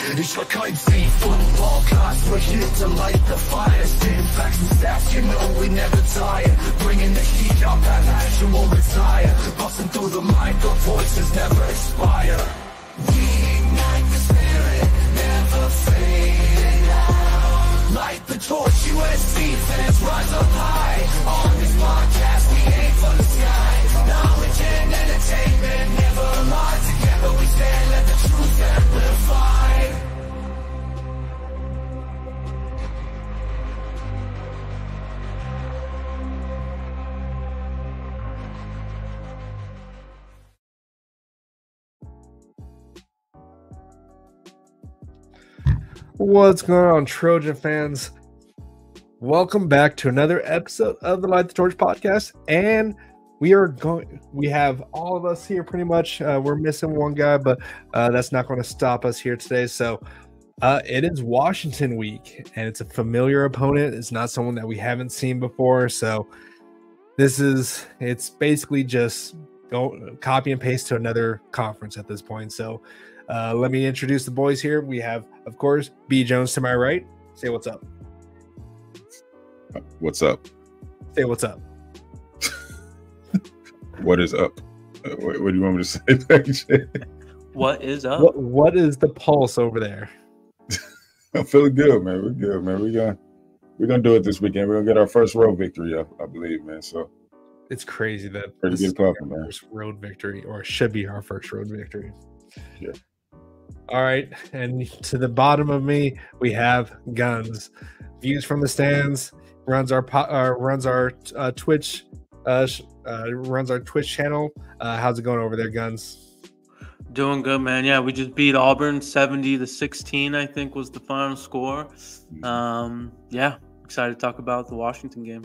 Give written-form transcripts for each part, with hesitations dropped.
Ich war kein Football-Cast, we're here to light the fire. Spitting facts and stats, you know we never tire. Bringing the heat up, that passion won't retire. Busting through the mic, our voices never expire. We ignite the spirit, never fading out. Light the torch, USC fans rise up high. On this podcast, we aim for the sky. Knowledge and entertainment never lie. Together we stand, let the truth amplify. What's going on, Trojan fans? Welcome back to another episode of the Light the Torch podcast. And we have all of us here pretty much. We're missing one guy, but that's not going to stop us here today. So it is Washington week, and it's a familiar opponent. It's not someone that we haven't seen before. So it's basically just go copy and paste to another conference at this point. So let me introduce the boys here. We have, of course, B. Jones to my right. Say what's up. What's up? Say what's up. What is up? What do you want me to say back? What is up? What is the pulse over there? I'm feeling good, man. We're good, man. We're gonna do it this weekend. We're gonna get our first road victory, I believe, man. So it's crazy that pretty good pumping, man. First road victory, or should be our first road victory. Yeah. All right, and to the bottom of me, we have Guns. Views from the stands. Runs our Twitch. Runs our Twitch channel. How's it going over there, Guns? Doing good, man. Yeah, we just beat Auburn 70-16, I think was the final score. Yeah, excited to talk about the Washington game.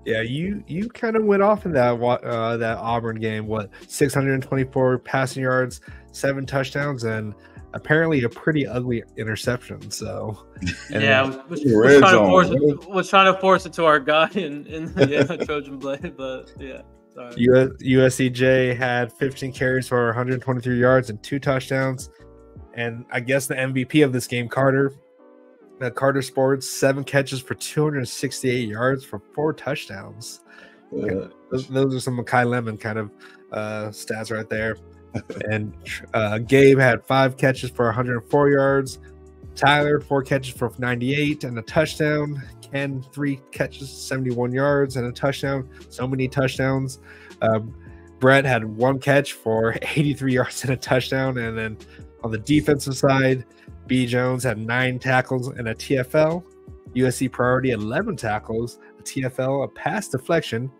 Yeah, you kind of went off in that Auburn game. What, 624 passing yards, 7 touchdowns, and apparently a pretty ugly interception. So yeah, was trying to force it to our guy in the Trojan blade, but yeah. Sorry. USCJ had 15 carries for 123 yards and 2 touchdowns, and I guess the MVP of this game, Carter Sports, 7 catches for 268 yards for 4 touchdowns. Yeah. Those are some Makai Lemon kind of stats right there. And Gabe had 5 catches for 104 yards. Tyler, 4 catches for 98 and a touchdown. Ken, 3 catches, 71 yards and a touchdown. So many touchdowns. Brett had 1 catch for 83 yards and a touchdown. And then on the defensive side, B. Jones had 9 tackles and a TFL. USC Priority, 11 tackles, a TFL, a pass deflection,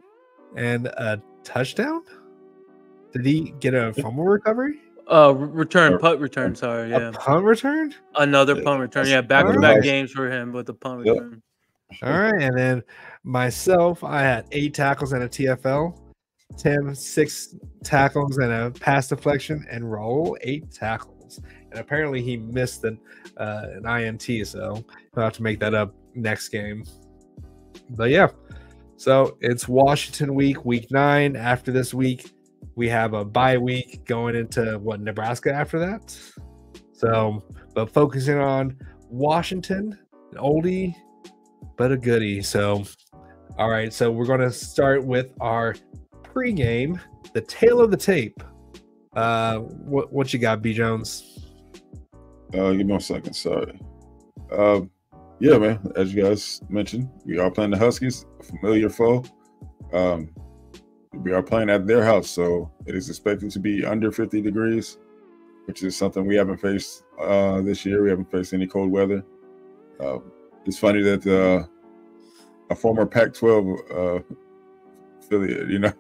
and a touchdown. Did he get a fumble recovery? Punt return. Sorry, yeah. A punt return? Another punt return. Yeah, back-to-back games for him with the punt return. All right, and then myself, I had 8 tackles and a TFL. Tim, 6 tackles and a pass deflection, and Raul, 8 tackles. And apparently he missed an INT, so we'll have to make that up next game. But yeah, so it's Washington week 9. After this week, we have a bye week going into Nebraska after that. So, but focusing on Washington, an oldie but a goodie. So, all right. So we're going to start with our pregame, the tail of the tape. What you got, B. Jones? Give me 1 second. Sorry. Yeah, man. As you guys mentioned, we are playing the Huskies, a familiar foe. We are playing at their house, so it is expected to be under 50 degrees, which is something we haven't faced this year. We haven't faced any cold weather. It's funny that a former Pac-12 affiliate,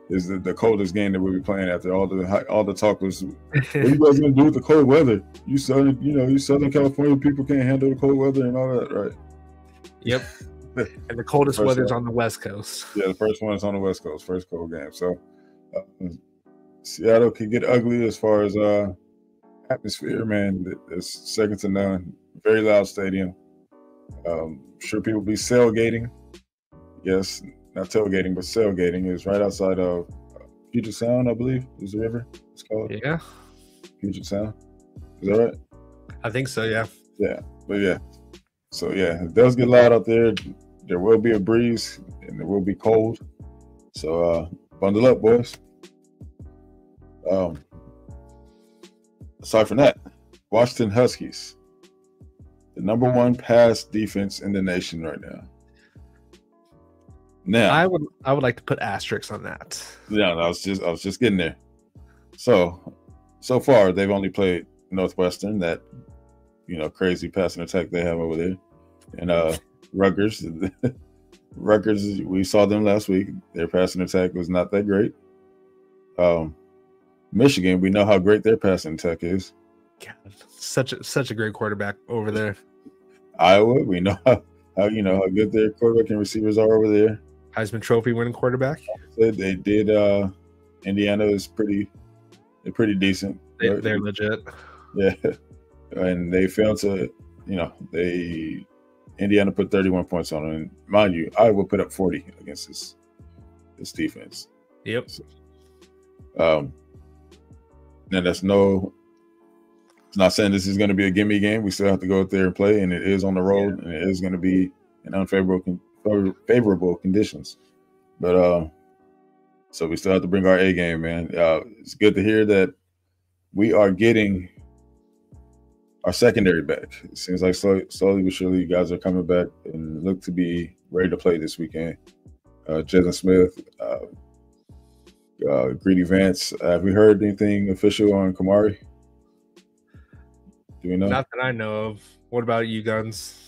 is the coldest game that we'll be playing after all the talk was, what are you guys gonna do with the cold weather? You Southern California people can't handle the cold weather and all that, right? Yep. And the coldest weather's on the West Coast. Yeah, the first one is on the West Coast, first cold game. So Seattle can get ugly as far as atmosphere, man. It's second to none. Very loud stadium. Sure people be sailgating. Yes, not tailgating, but sailgating. Is right outside of Puget Sound, I believe, is the river. It's called. Yeah. Puget Sound. Is that right? I think so. Yeah. Yeah, but yeah. So yeah, it does get loud out there. There will be a breeze and it will be cold. So bundle up, boys. Aside from that, Washington Huskies, the number one pass defense in the nation right now. Now, I would like to put asterisks on that. yeah, I was just getting there. So far they've only played Northwestern, that crazy passing attack they have over there, and Rutgers. Rutgers, we saw them last week. Their passing attack was not that great. Michigan, we know how great their passing attack is. God, such a great quarterback over there. Iowa, we know how good their quarterback and receivers are over there. Heisman Trophy winning quarterback. They did. Indiana is pretty decent. They're legit. Yeah, and they failed to. Indiana put 31 points on them. And mind you, Iowa put up 40 against this defense. Yep. Now it's not saying this is going to be a gimme game. We still have to go out there and play, and it is on the road, and it is going to be in favorable conditions. But so we still have to bring our A game, man. It's good to hear that we are getting our secondary back. It seems like slowly but surely, you guys are coming back and look to be ready to play this weekend. Jalen Smith, Greedy Vance. Have we heard anything official on Kamari? Do we know? Not that I know of. What about you, Guns?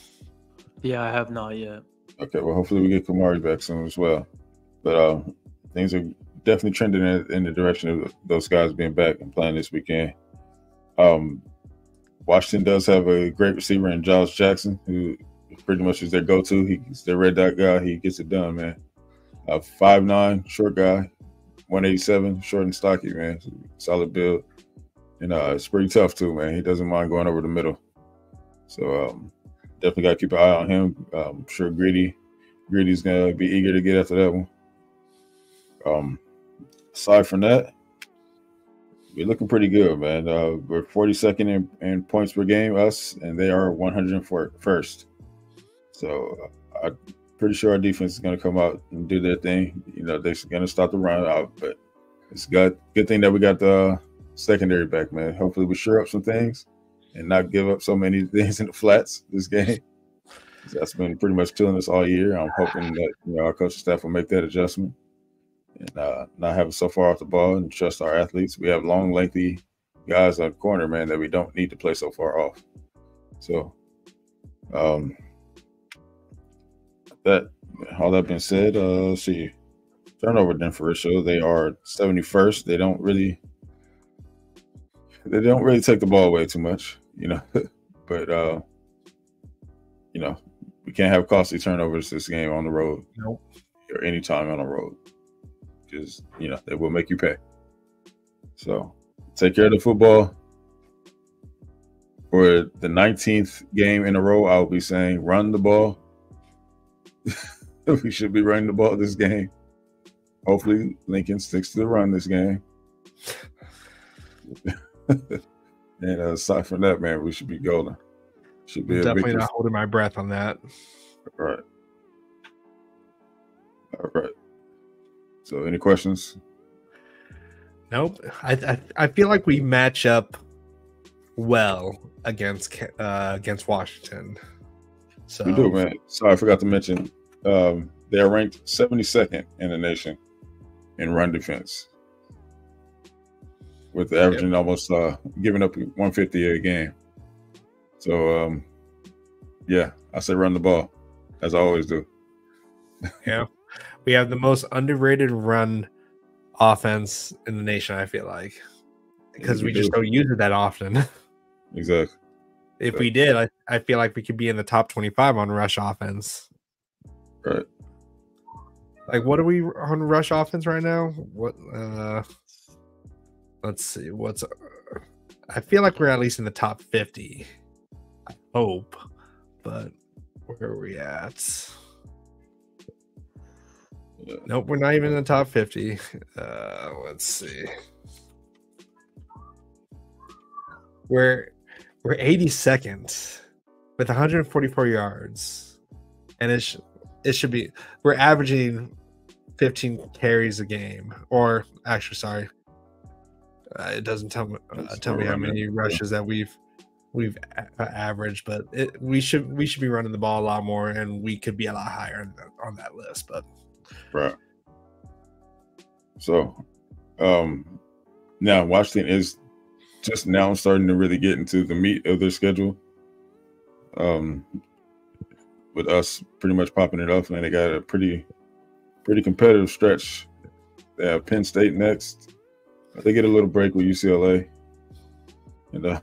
Yeah, I have not yet. Okay, well, hopefully we get Kamari back soon as well. But things are definitely trending in the direction of those guys being back and playing this weekend. Washington does have a great receiver in Giles Jackson, who pretty much is their go-to. He's their red dot guy. He gets it done, man. 5'9", short guy, 187, short and stocky, man. Solid build. And it's pretty tough too, man. He doesn't mind going over the middle. So definitely got to keep an eye on him. I'm sure Greedy's going to be eager to get after that one. Aside from that, we're looking pretty good, man. We're 42nd in points per game, us, and they are 101st. So I'm pretty sure our defense is going to come out and do their thing. They're going to stop the run out, but it's good thing that we got the secondary back, man. Hopefully we shore up some things and not give up so many things in the flats this game. That's been pretty much killing us all year. I'm hoping that our coaching staff will make that adjustment and not have it so far off the ball and trust our athletes. We have long, lengthy guys on the corner, man, that we don't need to play so far off. So that all that being said, let's see. Turnover differential, they are 71st. They don't really take the ball away too much, but we can't have costly turnovers this game on the road. Nope. Or any time on the road, because they will make you pay. So take care of the football. For the 19th game in a row, I will be saying run the ball. We should be running the ball this game. Hopefully Lincoln sticks to the run this game. And aside from that, man, we should be golden. Should be definitely not holding my breath on that. All right. So, any questions? Nope. I feel like we match up well against Washington. So we do, man. Sorry, I forgot to mention. They are ranked 72nd in the nation in run defense, with averaging almost giving up 150 a game. So, yeah, I say run the ball, as I always do. Yeah, we have the most underrated run offense in the nation, I feel like, because we just don't use it that often. Exactly. If we did, I feel like we could be in the top 25 on rush offense. Right. Like, what are we on rush offense right now? What? Let's see. I feel like we're at least in the top 50. I hope, but where are we at? Yeah. Nope, we're not even in the top 50. Let's see. We're We're 82nd with 144 yards, and it should be. We're averaging 15 carries a game, or actually, sorry, it doesn't tell me how many rushes that we've averaged, but we should be running the ball a lot more, and we could be a lot higher on that list. But right. So, now Washington is just now starting to really get into the meat of their schedule. With us pretty much popping it off, and they got a pretty competitive stretch. They have Penn State next. They get a little break with UCLA, and then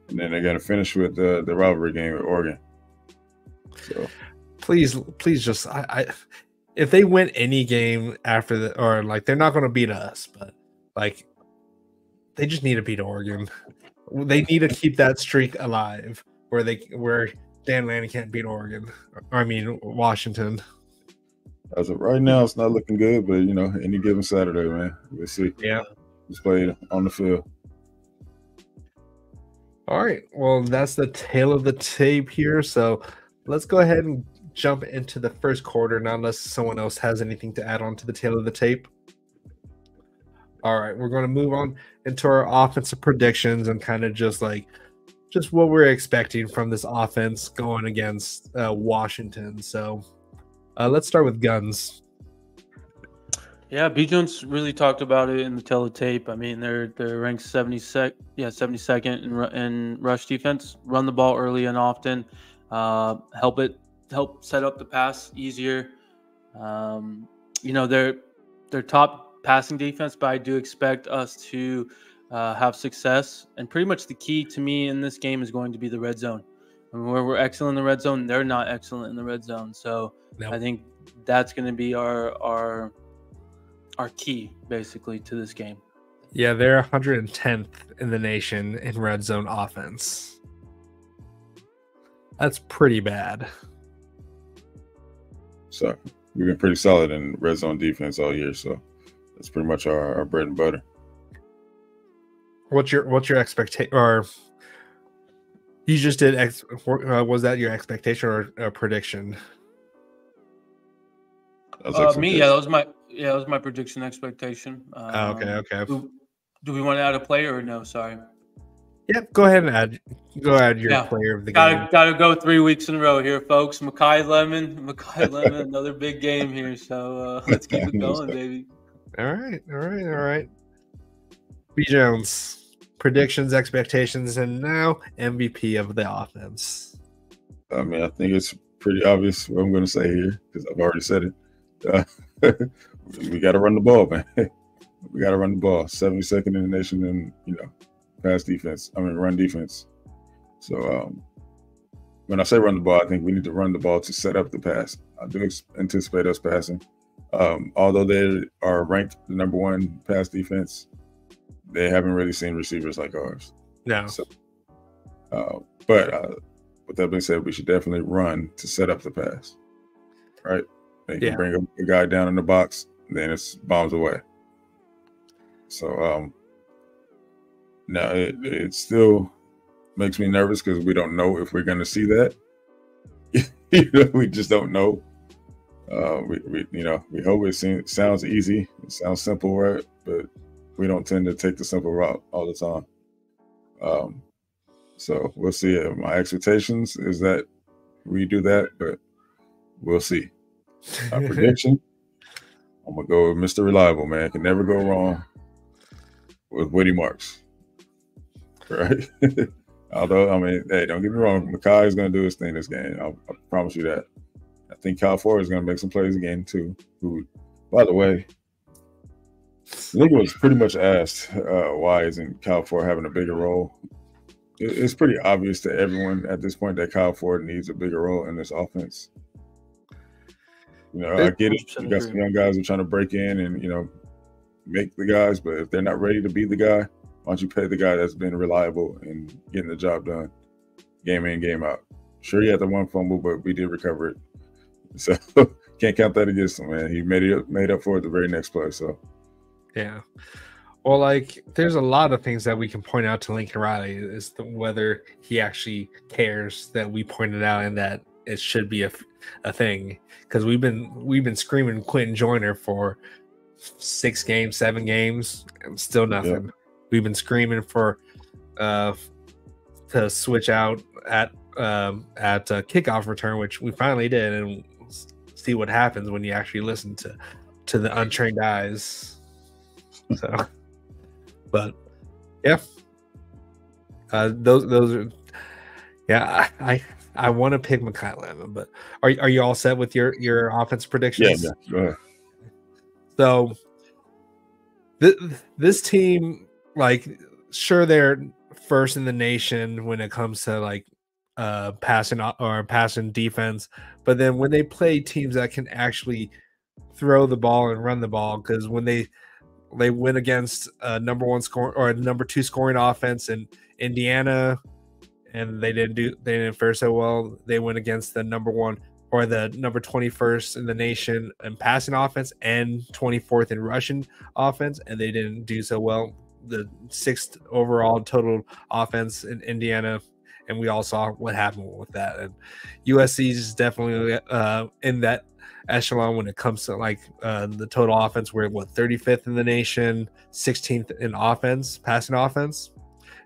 they're gonna finish with the rivalry game with Oregon. So please, just if they win any game after or like they're not going to beat us, but like they just need to beat Oregon. They need to keep that streak alive where Dan Lanning can't beat Oregon. Washington. As of right now, it's not looking good, but any given Saturday, man, we'll see. Yeah, it's played on the field. All right. Well, that's the tail of the tape here. So let's go ahead and jump into the first quarter, not unless someone else has anything to add on to the tail of the tape. All right. We're going to move on into our offensive predictions and kind of just what we're expecting from this offense going against Washington. So let's start with Guns. Yeah, B. Jones really talked about it in the teletape. I mean, they're ranked 72nd in rush defense. Run the ball early and often. Help set up the pass easier. They're top passing defense, but I do expect us to have success. And pretty much the key to me in this game is going to be the red zone. I mean, where we're excellent in the red zone, they're not excellent in the red zone. So Nope. I think that's going to be our key basically to this game. Yeah, they're 110th in the nation in red zone offense. That's pretty bad. So we've been pretty solid in red zone defense all year. So that's pretty much our bread and butter. What's your expectation? Or you just did? Was that your expectation or a prediction? That was my prediction expectation. Okay. Do we want to add a player or no? Sorry. Yep. Go ahead and add your player of the game. Gotta go 3 weeks in a row here, folks. Makai Lemon, another big game here. So let's keep it going, baby. All right. B. Jones, predictions, expectations, and now MVP of the offense. I mean, I think it's pretty obvious what I'm going to say here because I've already said it. We got to run the ball, man. We got to run the ball. 72nd in the nation in run defense. So when I say run the ball, I think we need to run the ball to set up the pass. I do anticipate us passing. Although they are ranked the number one pass defense, they haven't really seen receivers like ours. No. So, but with that being said, we should definitely run to set up the pass. Right? They can bring a guy down in the box, then it's bombs away. So now it still makes me nervous because we don't know if we're going to see that. We just don't know. We hope it sounds easy. It sounds simple, right? But we don't tend to take the simple route all the time. So we'll see. My expectations is that we do that, but we'll see. Our prediction, I'm going to go with Mr. Reliable, man. Can never go wrong with Woody Marks. Right? Although, I mean, hey, don't get me wrong. Makai is going to do his thing this game. I promise you that. I think Cal Ford is going to make some plays again, too. Who, by the way, I think it was pretty much asked why isn't Cal Ford having a bigger role. It's pretty obvious to everyone at this point that Cal Ford needs a bigger role in this offense. I get it. You got some young guys who are trying to break in and, make the guys, but if they're not ready to be the guy, why don't you pay the guy that's been reliable and getting the job done game in, game out? Sure, he had the one fumble, but we did recover it. So can't count that against him, man. He made up for it the very next play. So yeah. Well, like, there's a lot of things that we can point out to Lincoln Riley is whether he actually cares that we pointed out and that it should be a thing. Because we've been screaming Quentin Joyner for 6 games, 7 games, and still nothing. Yeah. We've been screaming for to switch out at kickoff return, which we finally did, and see what happens when you actually listen to the untrained eyes. So. But yeah, those are, yeah. I want to pick McClellan, but are you all set with your offense predictions? Yeah. Go ahead. So this team, like, sure, they're first in the nation when it comes to like passing defense, but then when they play teams that can actually throw the ball and run the ball, because when they win against number 1 score or number 2 scoring offense in Indiana, and they didn't fare so well. They went against the number 1 or the number 21st in the nation in passing offense and 24th in rushing offense, and they didn't do so well. The 6th overall total offense in Indiana, and we all saw what happened with that. And USC is definitely in that echelon when it comes to like the total offense. We're 35th in the nation, 16th in offense, passing offense.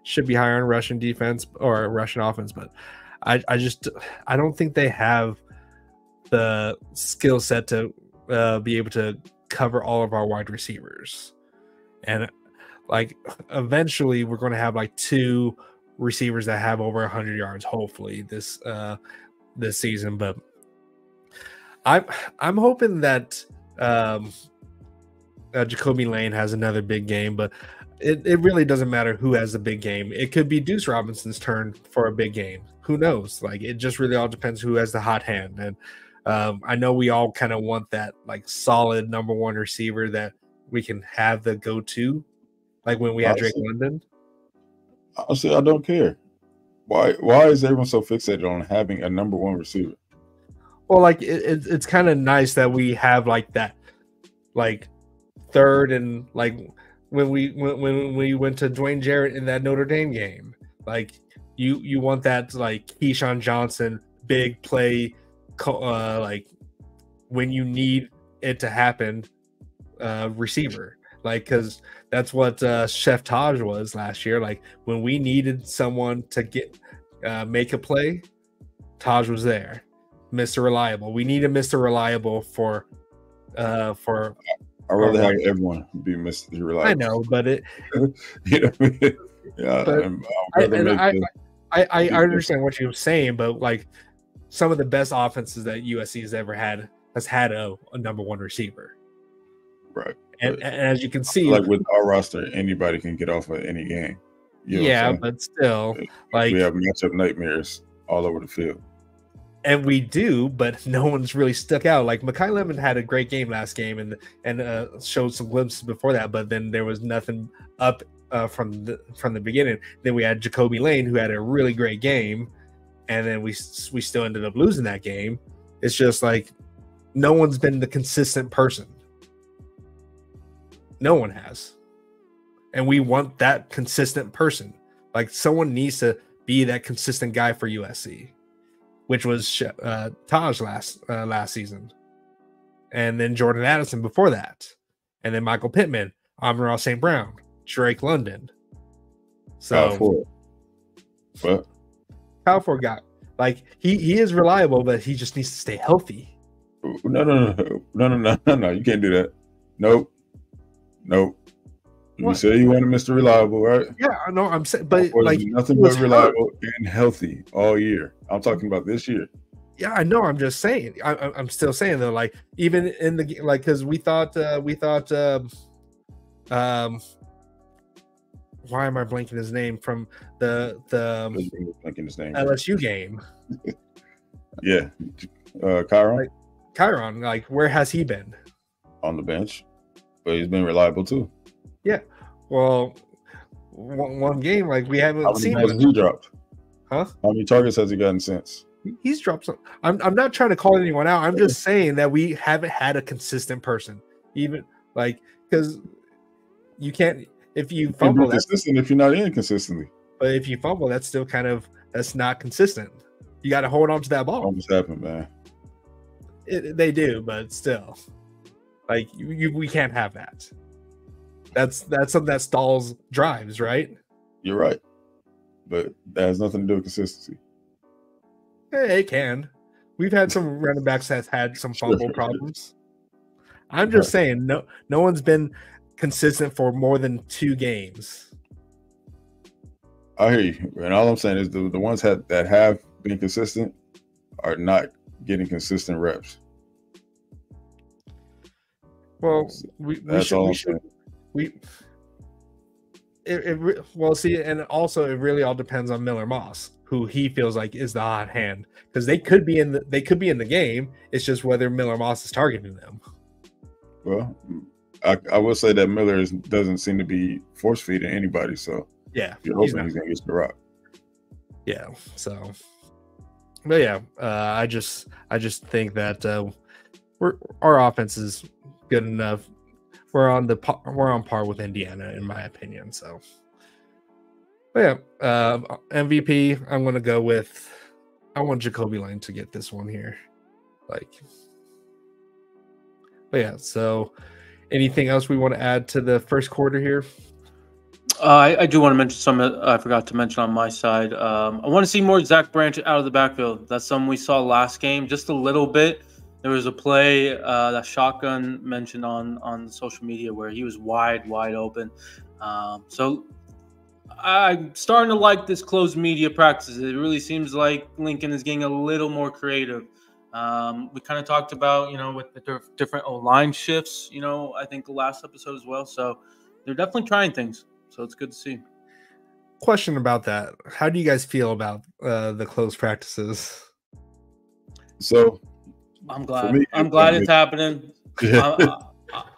Should be higher in rushing defense or rushing offense, but I don't think they have the skill set to be able to cover all of our wide receivers. And like eventually we're going to have like 2 receivers that have over 100 yards hopefully this season, but I'm hoping that Jacoby Lane has another big game, but it really doesn't matter who has a big game. It could be Deuce Robinson's turn for a big game. Who knows? Like, it just really all depends who has the hot hand. And I know we all kind of want that like solid number 1 receiver that we can have the go-to, like when we had Drake London. Honestly, I don't care. Why is everyone so fixated on having a number 1 receiver? Well, like it's kind of nice that we have like that, like third and like when we went to Dwayne Jarrett in that Notre Dame game, like you want that like Keyshawn Johnson big play, like when you need it to happen, receiver, like because that's what Chef Taj was last year. Like when we needed someone to get make a play, Taj was there. Mr. Reliable. We need a Mr. Reliable for I'd rather have everyone be Mr. Reliable. I know, but it you know what I mean? Yeah, I understand what you're saying, but like some of the best offenses that USC has ever had has had a number 1 receiver. Right. And as you can see, like with our roster, anybody can get off of any game. You know yeah, but still, like we have matchup nightmares all over the field. And we do, but no one's really stuck out. Like Mekhi Lemon had a great game last game and showed some glimpses before that, but then there was nothing up from the beginning. Then we had Jacoby Lane, who had a really great game, and then we still ended up losing that game. It's just like no one's been the consistent person. No one has, and we want that consistent person. Like someone needs to be that consistent guy for USC. Which was Taj last season, and then Jordan Addison before that, and then Michael Pittman, Amon-Ra St. Brown, Drake London. So Kyle Ford got like he is reliable, but he just needs to stay healthy. No. You can't do that. Nope. You say you want a Mr. Reliable, right? Yeah, I know. I'm saying, but like nothing but reliable and healthy all year. I'm talking about this year. Yeah, I know. I'm just saying. I'm still saying though. Like even in the like, because we thought. Why am I blanking his name from the LSU game? Yeah, Kyron. Like, Kyron, like where has he been? On the bench, but he's been reliable too. Yeah, well, one game like we haven't seen. How many has he dropped? Huh? How many targets has he gotten since? He's dropped some. I'm not trying to call anyone out. I'm just saying that we haven't had a consistent person, even like because you can't. if you You can fumble, be consistent if you're not inconsistently. but if you fumble, that's still that's not consistent. You got to hold on to that ball. Almost happened, man. They do, but still, like we can't have that. That's something that stalls drives, right? You're right, but that has nothing to do with consistency. It can. We've had some running backs that's had some fumble problems. I'm just saying, no one's been consistent for more than 2 games. I hear you, and all I'm saying is the ones that have been consistent are not getting consistent reps. Well, well, see, and also it really all depends on Miller Moss, who he feels like is the hot hand, because they could be in the game. It's just whether Miller Moss is targeting them. Well, I will say that Miller doesn't seem to be force feeding anybody, so yeah, you're hoping he's gonna get the rock. Yeah, so, but yeah, I just think that our offense is good enough. We're on par with Indiana, in my opinion. So, but yeah, MVP. I'm gonna go with. I want Jacoby Lane to get this one here. But yeah. So, anything else we want to add to the first quarter here? I do want to mention something I forgot to mention on my side. I want to see more Zach Branch out of the backfield. That's something we saw last game, just a little bit. There was a play that Shotgun mentioned on social media where he was wide open. So I'm starting to like this closed media practices. It really seems like Lincoln is getting a little more creative. We kind of talked about, with the different O-line shifts, I think the last episode as well. So they're definitely trying things. So it's good to see. Question about that. How do you guys feel about the closed practices? So I'm glad. I'm glad it's happening. Yeah.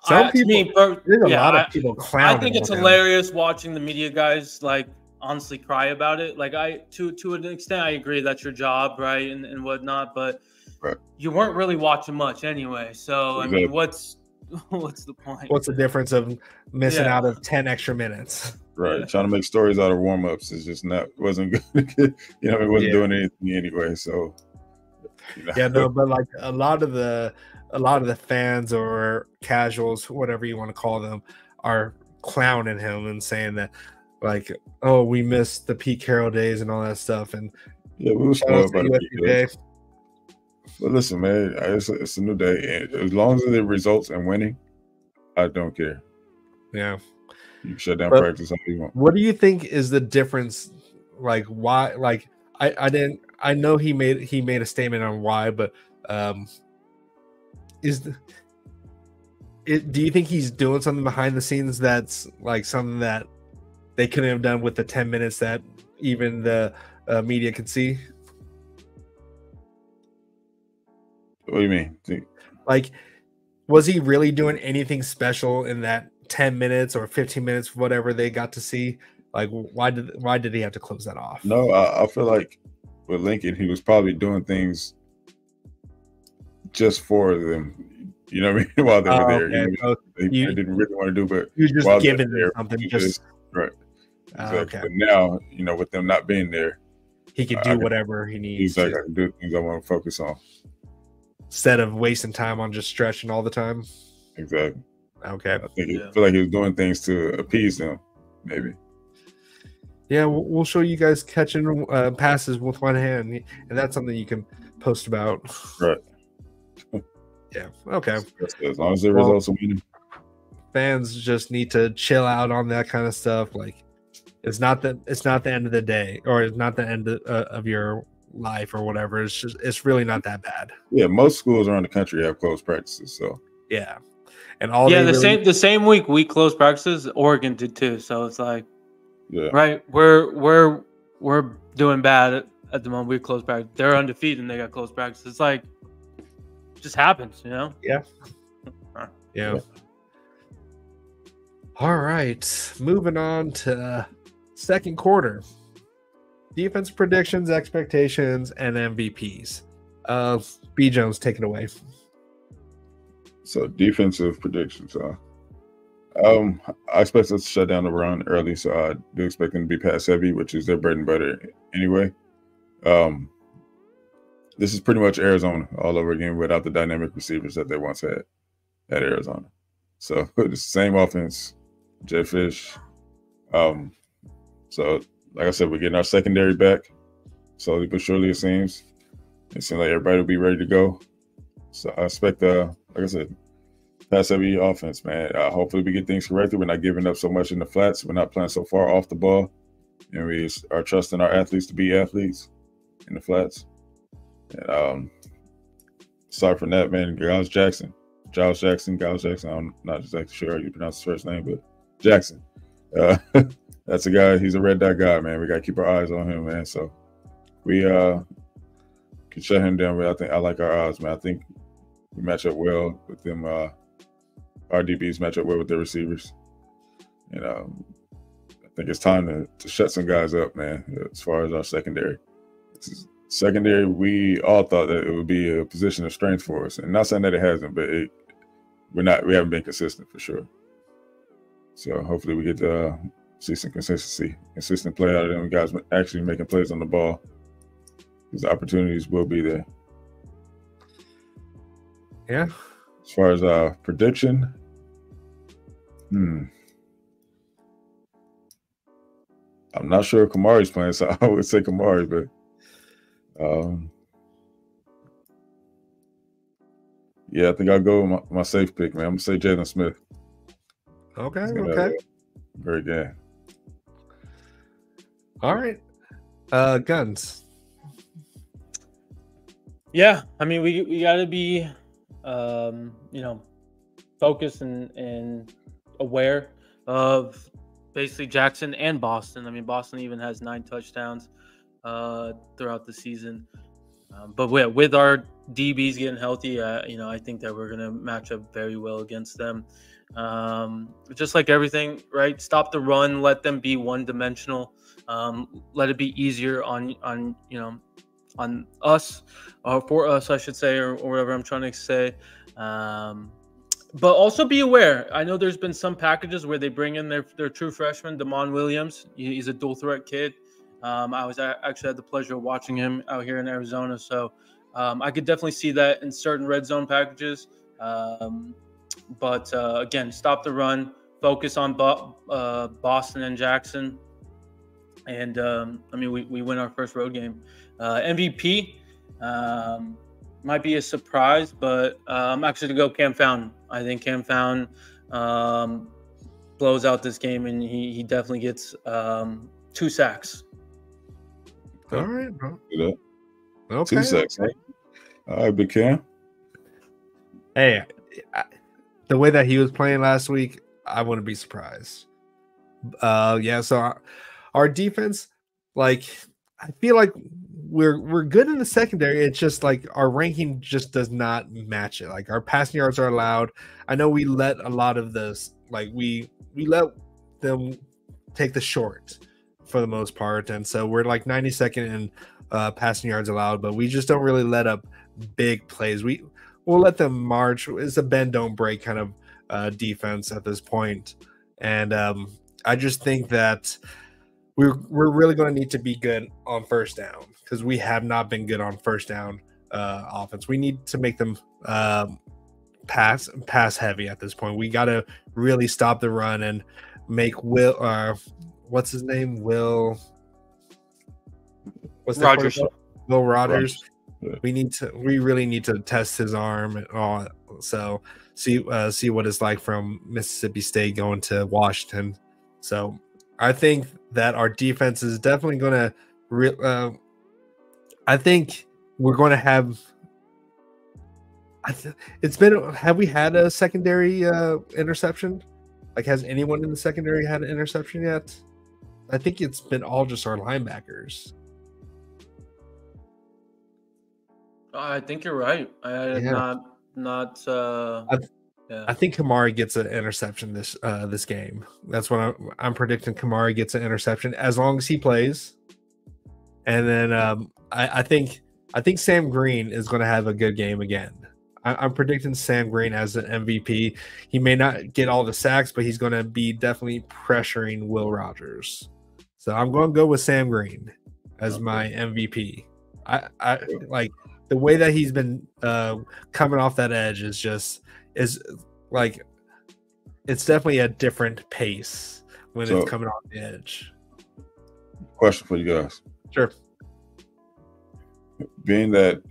Some people, there's a lot of people clowning. I think it's hilarious watching the media guys honestly cry about it. To an extent, I agree that's your job, right, and whatnot. But you weren't really watching much anyway. So exactly. I mean, what's the point? What's the difference of missing out of 10 extra minutes? Right, trying to make stories out of warm-ups is just wasn't good. It wasn't doing anything anyway. So. Yeah, no, but a lot of the fans or casuals, whatever you want to call them, are clowning him and saying that, oh, we missed the Pete Carroll days and all that stuff. And yeah, we were spoiled by the Pete Carroll. But listen, man, it's a new day, and as long as it results in winning, I don't care. Yeah, you can shut down practice how you want. What do you think is the difference? Why? I know he made a statement on why, but do you think he's doing something behind the scenes that's something that they couldn't have done with the 10 minutes that even the media could see? What do you mean? Was he really doing anything special in that 10 minutes or 15 minutes, whatever they got to see? Why did he have to close that off? No, I feel like with Lincoln, he was probably doing things just for them. You know what I mean? While they were there, they didn't really want to do, but you just giving them something. Right. Exactly. Okay. But now, with them not being there, he can do whatever he needs. Exactly. I can do things I want to focus on instead of wasting time on just stretching all the time. Exactly. Okay. I feel like he was doing things to appease them, maybe. Yeah, we'll show you guys catching passes with one hand, and that's something you can post about. Right. Yeah. Okay. As long as the results are winning. Fans just need to chill out on that kind of stuff. It's not the end of the day, or it's not the end of your life or whatever. It's really not that bad. Yeah, most schools around the country have closed practices, so yeah, and the same week we closed practices, Oregon did too. So it's right, we're doing bad at the moment. We closed practice. They're undefeated and they got closed practice. It's it just happens, Yeah. Yeah. All right, moving on to second quarter. Defense predictions, expectations, and MVPs. B. Jones, take it away. So defensive predictions, I expect us to shut down the run early, so I do expect them to be pass heavy, which is their bread and butter anyway. This is pretty much Arizona all over again without the dynamic receivers that they once had at Arizona. So the same offense, Jet Fish. So like I said, we're getting our secondary back slowly but surely. It seems like everybody will be ready to go. So I expect, like I said, pass heavy offense, man. Hopefully we get things corrected. We're not giving up so much in the flats. We're not playing so far off the ball, and we are trusting our athletes to be athletes in the flats. And aside from that, man, Giles Jackson. I'm not exactly sure how you pronounce his first name, but Jackson. That's a guy. He's a red dot guy, man. We got to keep our eyes on him, man. So we can shut him down. But I like our odds, man. I think we match up well with them. Our DBs match up well with their receivers. And I think it's time to shut some guys up, man, as far as our secondary. Secondary, we all thought that it would be a position of strength for us. And not saying that it hasn't, but we haven't been consistent for sure. So hopefully we get to see some consistent play out of them guys actually making plays on the ball. Because the opportunities will be there. Yeah. As far as prediction, I'm not sure if Kamari's playing, so I would say Kamari, but yeah, I think I'll go with my safe pick, man. I'm gonna say Jalen Smith. Okay. Very good. All right. Guns. Yeah, I mean, we got to be, focused and aware of basically Jackson and Boston. I mean, Boston even has 9 touchdowns throughout the season. But with our DBs getting healthy, I think that we're going to match up very well against them. Just like everything, right? Stop the run, let them be one-dimensional. Let it be easier on us, or for us, I should say, or whatever I'm trying to say. But also be aware. I know there's been some packages where they bring in their true freshman, Damon Williams. He's a dual threat kid. I was actually had the pleasure of watching him out here in Arizona. So I could definitely see that in certain red zone packages. But again, stop the run, focus on Boston and Jackson. And we win our first road game. MVP might be a surprise, but I'm actually to go Cam Fountain. I think Cam Fountain blows out this game, and he definitely gets 2 sacks. All right, bro. Okay. 2 sacks. Right? All right, Big Cam. Hey, the way that he was playing last week, I wouldn't be surprised. So our defense, like, I feel like we're good in the secondary. It's just like our ranking just does not match it. Like, our passing yards are allowed. I know we let a lot of this, like we let them take the short for the most part, and so we're like 92nd in passing yards allowed, but we just don't really let up big plays. We'll let them march. It's a bend don't break kind of defense at this point, and I just think that we're really going to need to be good on first down, because we have not been good on first down offense. We need to make them pass heavy at this point. We got to really stop the run and make what's his name? Will Rogers. Will Rogers. We really need to test his arm and all. So see what it's like from Mississippi State going to Washington. So I think that our defense is definitely going to. I think we're going to have. Have we had a secondary interception? Like, has anyone in the secondary had an interception yet? I think it's been all just our linebackers. I think you're right. I think Kamari gets an interception this game. That's what I'm predicting. Kamari gets an interception as long as he plays. And then I think Sam Green is going to have a good game again. I'm predicting Sam Green as an MVP. He may not get all the sacks, but he's going to be definitely pressuring Will Rogers. So I'm going to go with Sam Green as my MVP. I like the way that he's been coming off that edge is like it's definitely a different pace when it's coming off the edge. Question for you guys. Sure. Being that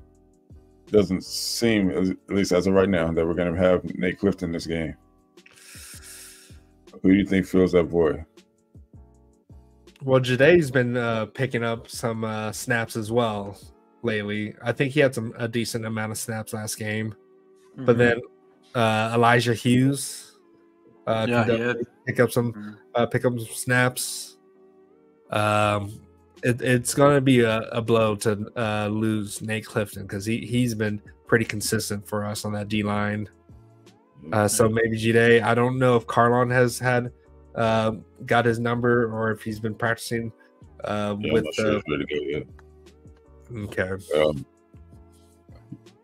doesn't seem, at least as of right now, that we're going to have Nate Clifton this game, who do you think fills that void? Well, Jade's been picking up some snaps as well lately. I think he had a decent amount of snaps last game. Mm-hmm. But then Elijah Hughes pick up some snaps. It's going to be a blow to lose Nate Clifton because he's been pretty consistent for us on that D line. So maybe Jide. I don't know if Carlon has had got his number or if he's been practicing with the. Sure okay.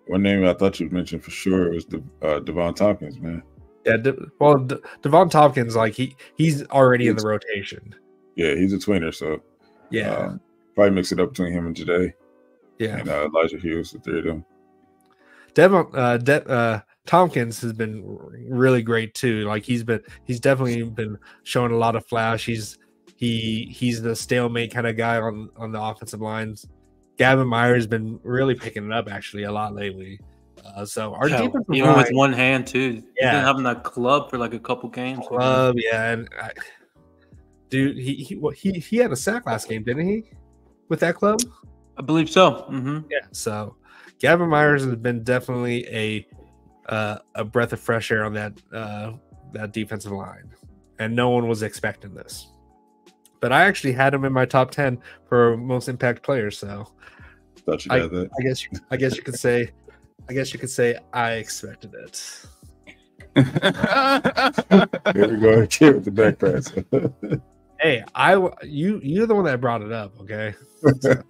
One name I thought you mentioned for sure was Devon Tompkins, man. Yeah, Devon Tompkins, like he's already in the rotation. Yeah, he's a tweener, so probably mix it up between him and Jade. Yeah, and Elijah Hughes, the three of them. Tompkins has been really great too. Like he's definitely been showing a lot of flash. He's the stalemate kind of guy on the offensive lines. Gavin Myers has been really picking it up actually a lot lately. So our defensive even line, with one hand too. He's been having that club for like a couple games. And dude, he had a sack last game, didn't he? With that club, I believe so. Mm-hmm. Yeah. So Gavin Myers has been definitely a breath of fresh air on that defensive line, and no one was expecting this. But I actually had him in my top 10 for most impact players. So thought you had that. I guess you could say I expected it. Here we go again with the back pass. Hey, you're the one that brought it up, okay? So,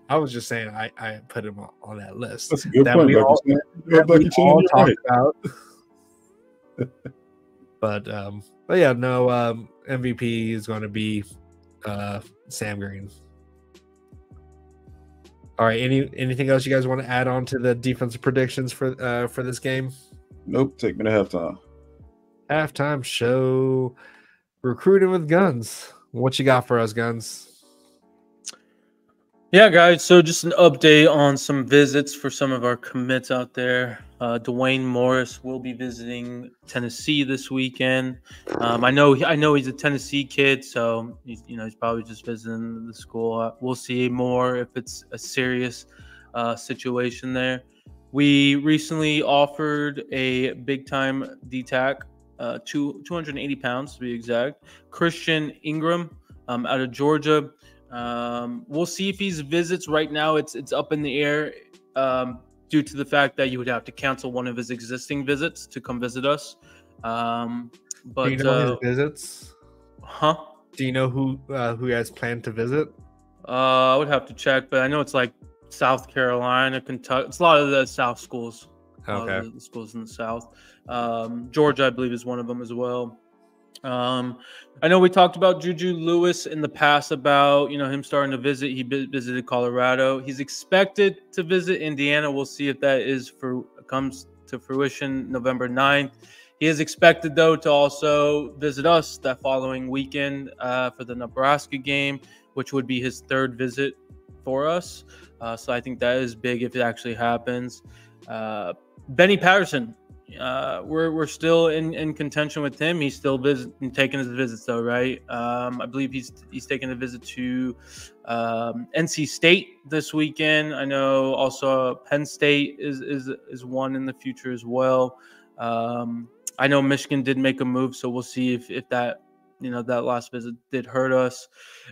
I was just saying I put him on that list. That's a good point. We all talked about. But yeah, no, MVP is going to be Sam Green. All right, anything else you guys want to add on to the defensive predictions for this game? Nope. Take me to halftime. Halftime show. Recruiting with Guns. What you got for us, Guns? Yeah, guys. So just an update on some visits for some of our commits out there. Dwayne Morris will be visiting Tennessee this weekend. I know he's a Tennessee kid, so he's probably just visiting the school. We'll see more if it's a serious situation there. We recently offered a big time DTAC, 280 pounds to be exact, Christian Ingram out of Georgia. We'll see if he visits. Right now it's up in the air due to the fact that you would have to cancel one of his existing visits to come visit us. But do you know his visits? Huh? Do you know who he has planned to visit? I would have to check, but I know it's like South Carolina, Kentucky. It's a lot of the South schools. Okay. The schools in the South. Georgia, I believe, is one of them as well. I know we talked about Juju Lewis in the past about him starting to visit. He visited Colorado. He's expected to visit Indiana. We'll see if that comes to fruition November 9th. He is expected though to also visit us that following weekend for the Nebraska game, which would be his third visit for us. So I think that is big if it actually happens. Benny Patterson. We're still in contention with him. He's still taking his visits though, right? I believe he's taking a visit to NC State this weekend. I know also Penn State is one in the future as well. I know Michigan did make a move, so we'll see if that that last visit did hurt us.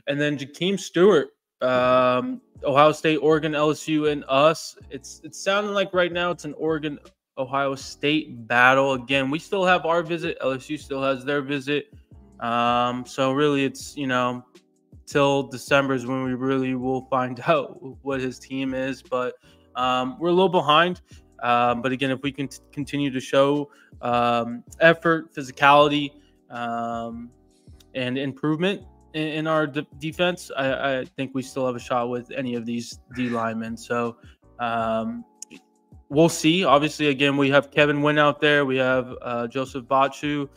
And then Jakeem Stewart, Ohio State, Oregon, LSU, and us. It's sounding like right now it's an Oregon Ohio State battle. Again, we still have our visit. LSU still has their visit. So really it's, till December is when we really will find out what his team is. But we're a little behind. But again, if we can continue to show effort, physicality, and improvement in our defense, I think we still have a shot with any of these D linemen. So we'll see. Obviously, again, we have Kevin Wynn out there. We have Joseph Bachu,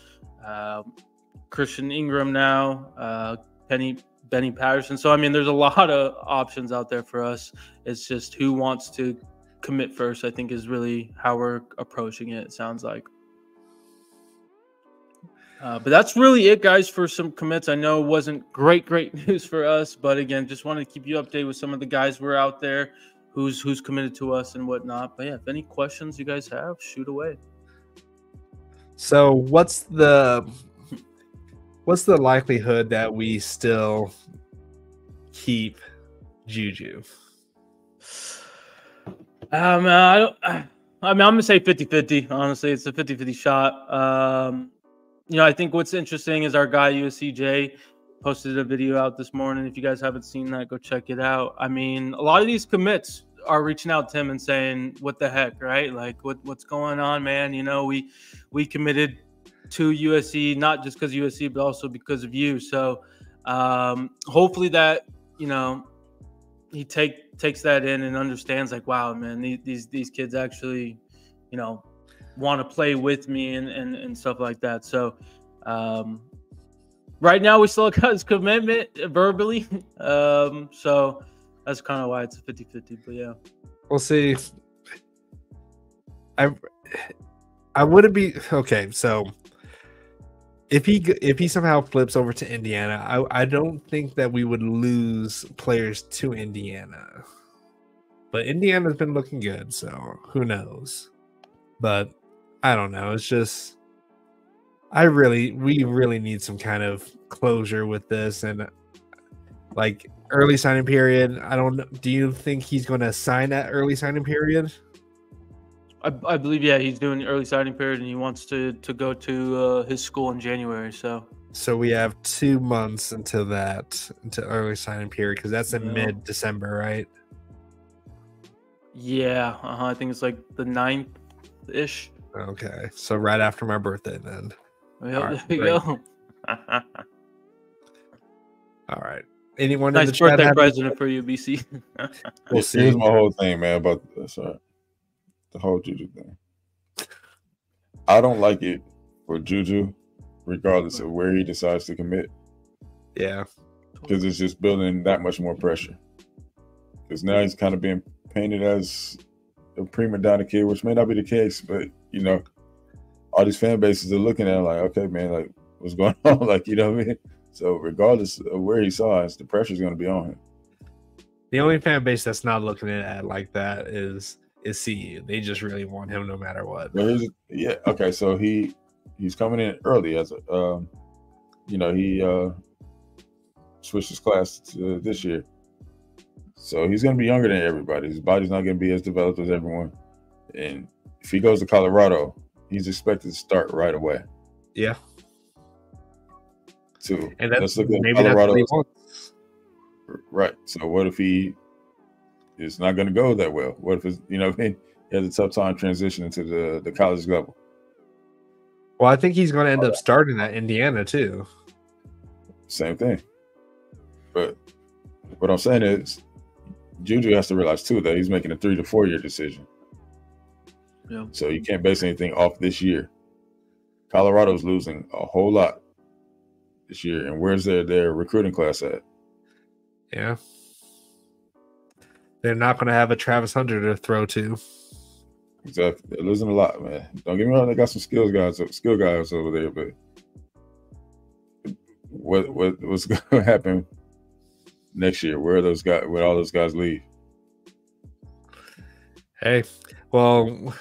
Christian Ingram now, Benny Patterson. So, I mean, there's a lot of options out there for us. It's just who wants to commit first, I think, is really how we're approaching it, it sounds like. But that's really it, guys, for some commits. I know it wasn't great news for us, but again, just wanted to keep you updated with some of the guys we're out there, who's committed to us and whatnot. But yeah, if any questions you guys have, shoot away. So what's the likelihood that we still keep Juju? I'm gonna say 50-50. Honestly, it's a 50-50 shot. I think what's interesting is our guy USCJ posted a video out this morning. If you guys haven't seen that, go check it out. I mean, a lot of these commits are reaching out to him and saying, "What the heck, right? Like, what's going on, man? We committed to USC not just because USC, but also because of you." So hopefully that he takes that in and understands, like, wow, man, these kids actually want to play with me and stuff like that. So right now we still got his commitment verbally. So that's kind of why it's a 50-50, but yeah. We'll see. I wouldn't be okay. So if he somehow flips over to Indiana, I don't think that we would lose players to Indiana. But Indiana's been looking good, so who knows? But I don't know. It's just we really need some kind of closure with this, and like early signing period. I don't know. Do you think he's going to sign that early signing period? I believe, yeah, he's doing the early signing period, and he wants to go to his school in January. So we have 2 months until early signing period, because that's in mid-December, right? Yeah, I think it's like the 9th-ish. Okay, so right after my birthday, then. Yep, there you go. All right. Anyone nice in the chat birthday present for you, BC. We'll see. Here's my whole thing, man, about the whole Juju thing. I don't like it for Juju, regardless of where he decides to commit. Yeah. Because it's just building that much more pressure. Because now he's kind of being painted as a prima donna kid, which may not be the case, but all these fan bases are looking at him like, okay, man, like, what's going on? Like, you know what I mean? So regardless of where he signs, the pressure is going to be on him. The only fan base that's not looking at it like that is CU. They just really want him no matter what. Yeah. Okay. So he's coming in early as he switched his class to this year. So he's going to be younger than everybody. His body's not going to be as developed as everyone. And if he goes to Colorado, he's expected to start right away. Yeah. Too. And let's look at maybe Colorado. that's what he wants. Right. So what if he is not going to go that well? What if he has a tough time transitioning to the college level? Well, I think he's going to end up starting at Indiana too. Same thing. But what I'm saying is, Juju has to realize too that he's making a 3 to 4 year decision. Yeah. So you can't base anything off this year. Colorado's losing a whole lot this year, and where's their recruiting class at? Yeah. They're not going to have a Travis Hunter to throw to. Exactly. They're losing a lot, man. Don't get me wrong, they got some skill guys over there, but what's going to happen next year? Where all those guys leave? Hey, well,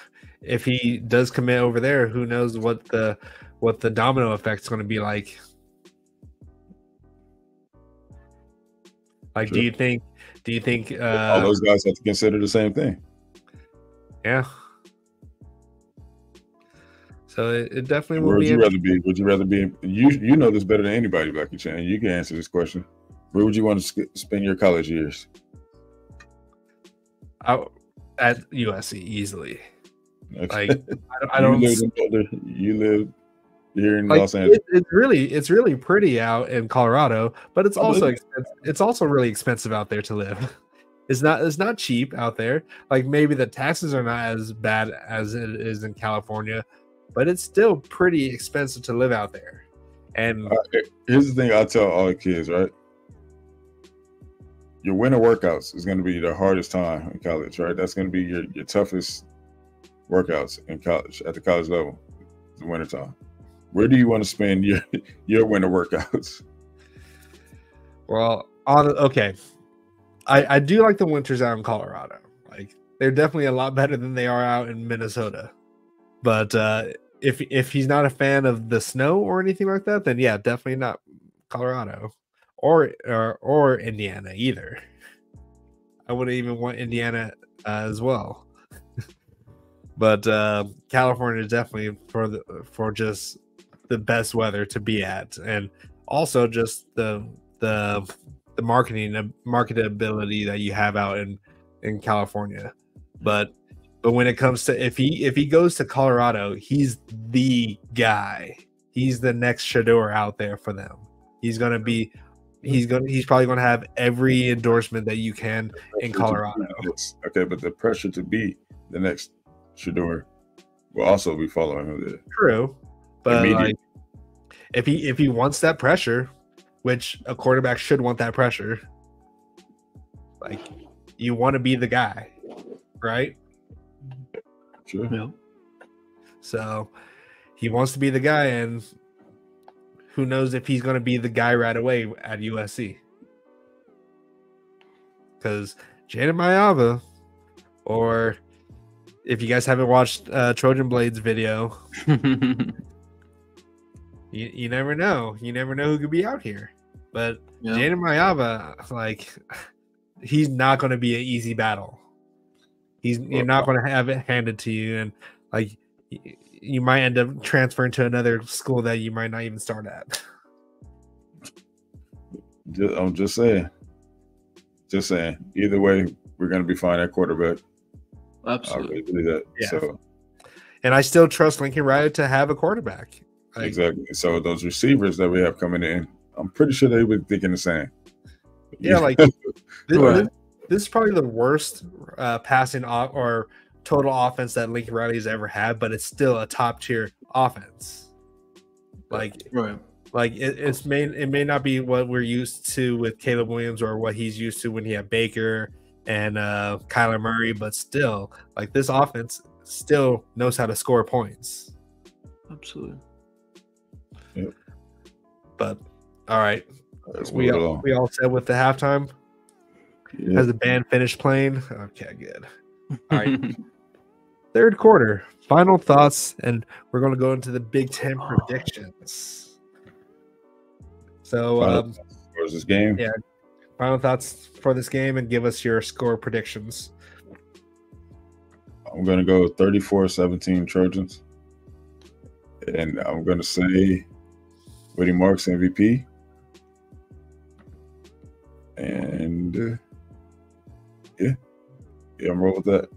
if he does commit over there, who knows what the domino effect is going to be like? Like, True. do you think all those guys have to consider the same thing? Yeah. So it definitely will Where would be. you rather be? Would you rather be? You know this better than anybody, Blackie Chan. You can answer this question. Where would you want to spend your college years? At USC easily. Like I You don't live in Boulder. You live here in like Los Angeles. it's really pretty out in Colorado, but it's I believe also it. it's also really expensive out there to live. It's not cheap out there. Like maybe the taxes are not as bad as it is in California, but it's still pretty expensive to live out there. And Here's the thing I tell all the kids, right? Your winter workouts is going to be the hardest time in college, right? That's going to be your toughest workouts in college at the college level. The winter time. Where do you want to spend your winter workouts? well, okay. I do like the winters out in Colorado. Like they're definitely a lot better than they are out in Minnesota. But if he's not a fan of the snow or anything like that, then yeah, definitely not Colorado or Indiana either. I wouldn't even want Indiana as well. But California is definitely for just the best weather to be at, and also just the marketability that you have out in California. But when it comes to if he goes to Colorado, he's the guy. He's the next Shador out there for them. He's probably gonna have every endorsement that you can in Colorado. Okay, but the pressure to be the next Shador will also be following him there. True, but like if he wants that pressure, which a quarterback should want that pressure, like you want to be the guy, right? Sure. Yeah. So he wants to be the guy, and who knows if he's going to be the guy right away at USC? Because Janet Mayava, or if you guys haven't watched Trojan Blades video, you never know. You never know who could be out here. But Janet Mayava, like, he's not going to be an easy battle. You're not going to have it handed to you, and like you might end up transferring to another school that you might not even start at. I'm just saying. Either way, we're going to be fine at quarterback. Absolutely. I really believe that. Yeah. So, and I still trust Lincoln Riley to have a quarterback. Like, exactly. So those receivers that we have coming in, I'm pretty sure they were thinking the same. Yeah, like this is probably the worst passing or total offense that Lincoln Riley has ever had, but it's still a top tier offense. Like, it may not be what we're used to with Caleb Williams or what he's used to when he had Baker and Kyler Murray, but still, like, this offense still knows how to score points. Absolutely. Yep. But all right, Let's we move along. all said with the halftime. Yeah. Has the band finished playing? Okay, good. All right. Third quarter, final thoughts, and we're going to go into the Big Ten predictions. So, Final thoughts for this game. Yeah, final thoughts for this game, and give us your score predictions. I'm going to go 34-17 Trojans. And I'm going to say Woody Marks MVP. And I'm rolling with that.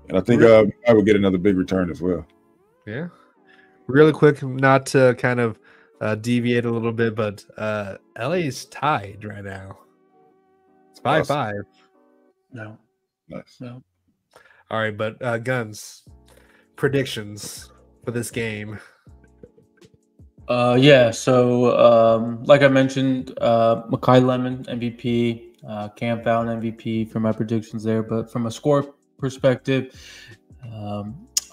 And I think I will get another big return as well. Yeah. Really quick, not to kind of deviate a little bit, but LA's tied right now. It's 5-5. No. Nice. No. All right, but Guns, predictions for this game. So like I mentioned, Makai Lemon MVP, Cam Fallon MVP for my predictions there. But from a score perspective, I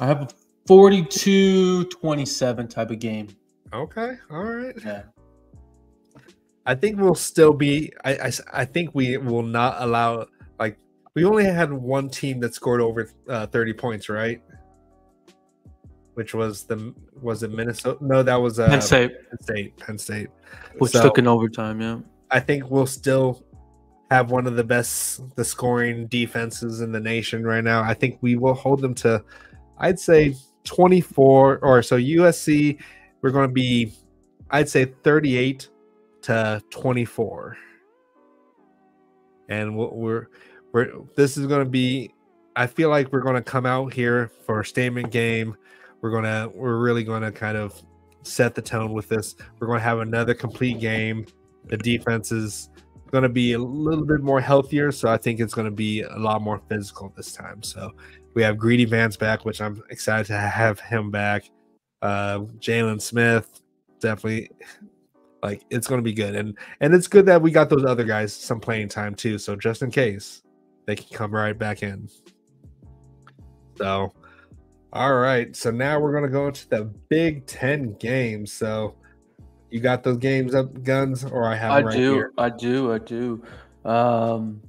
have a 42-27 type of game. Okay, all right. Yeah. I think we'll still be. I think we will not allow. Like, we only had one team that scored over 30 points, right? Which was it Minnesota? No, that was Penn State. Penn State. Which took an overtime, yeah. I think we'll still have one of the scoring defenses in the nation right now. I think we will hold them to, I'd say 24 or so. USC, we're going to be, I'd say 38-24. And this is going to be I feel like we're going to come out here for a statement game. We're really going to kind of set the tone with this. We're going to have another complete game. The defense is going to be a little bit more healthier, so I think it's going to be a lot more physical this time. So we have Greedy Vance back, which I'm excited to have him back. Jalen Smith, definitely, like, it's going to be good, and it's good that we got those other guys some playing time too. So just in case, they can come right back in. So, all right. So now we're going to go into the Big Ten games. So you got those games up, Guns, or I have them right here? I do.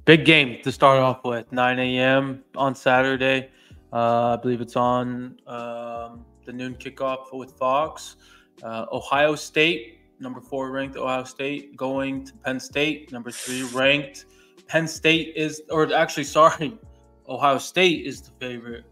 Big game to start off with, 9 a.m. on Saturday. I believe it's on the noon kickoff with Fox. Ohio State, number 4 ranked Ohio State, going to Penn State, number 3 ranked. Penn State is, or actually, sorry, Ohio State is the favorite.